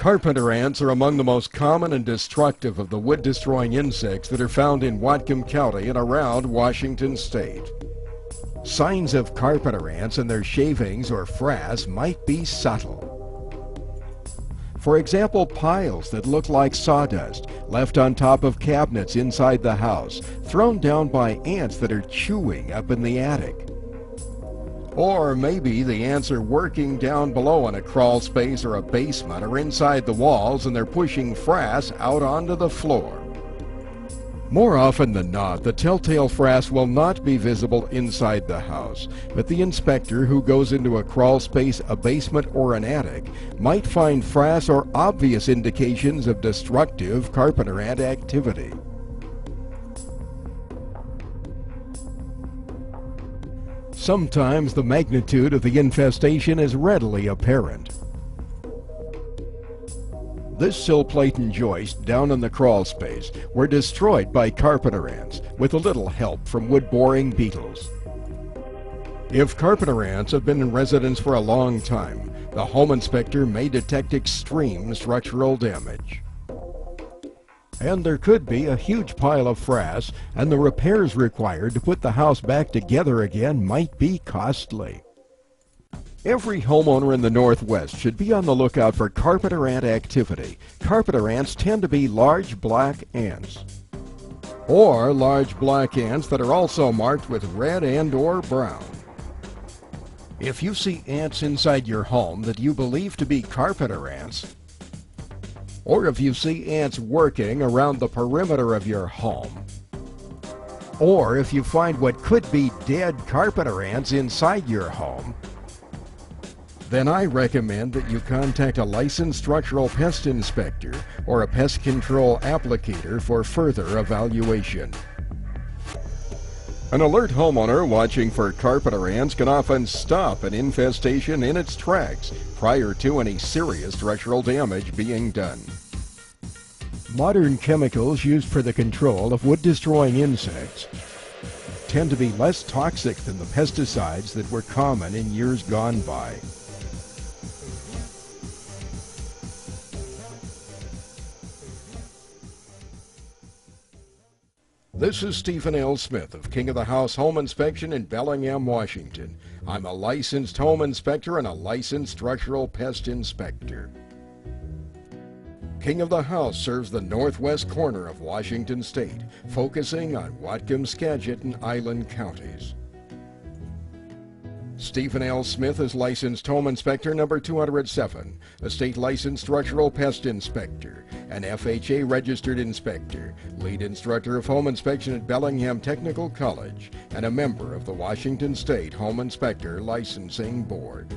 Carpenter ants are among the most common and destructive of the wood-destroying insects that are found in Whatcom County and around Washington State. Signs of carpenter ants and their shavings or frass might be subtle. For example, piles that look like sawdust left on top of cabinets inside the house, thrown down by ants that are chewing up in the attic. Or maybe the ants are working down below in a crawl space or a basement or inside the walls and they're pushing frass out onto the floor. More often than not, the telltale frass will not be visible inside the house, but the inspector who goes into a crawl space, a basement, or an attic might find frass or obvious indications of destructive carpenter ant activity. Sometimes the magnitude of the infestation is readily apparent. This sill plate and joist down in the crawl space were destroyed by carpenter ants with a little help from wood-boring beetles. If carpenter ants have been in residence for a long time, the home inspector may detect extreme structural damage. And there could be a huge pile of frass, and the repairs required to put the house back together again might be costly. Every homeowner in the Northwest should be on the lookout for carpenter ant activity. Carpenter ants tend to be large black ants, or large black ants that are also marked with red and/or brown. If you see ants inside your home that you believe to be carpenter ants, or if you see ants working around the perimeter of your home, or if you find what could be dead carpenter ants inside your home, then I recommend that you contact a licensed structural pest inspector or a pest control applicator for further evaluation. An alert homeowner watching for carpenter ants can often stop an infestation in its tracks prior to any serious structural damage being done. Modern chemicals used for the control of wood-destroying insects tend to be less toxic than the pesticides that were common in years gone by. This is Stephen L. Smith of King of the House Home Inspection in Bellingham, Washington. I'm a licensed home inspector and a licensed structural pest inspector. King of the House serves the northwest corner of Washington State, focusing on Whatcom, Skagit, and Island counties. Stephen L. Smith is licensed home inspector number 207, a state licensed structural pest inspector, an FHA registered inspector, lead instructor of home inspection at Bellingham Technical College, and a member of the Washington State Home Inspector Licensing Board.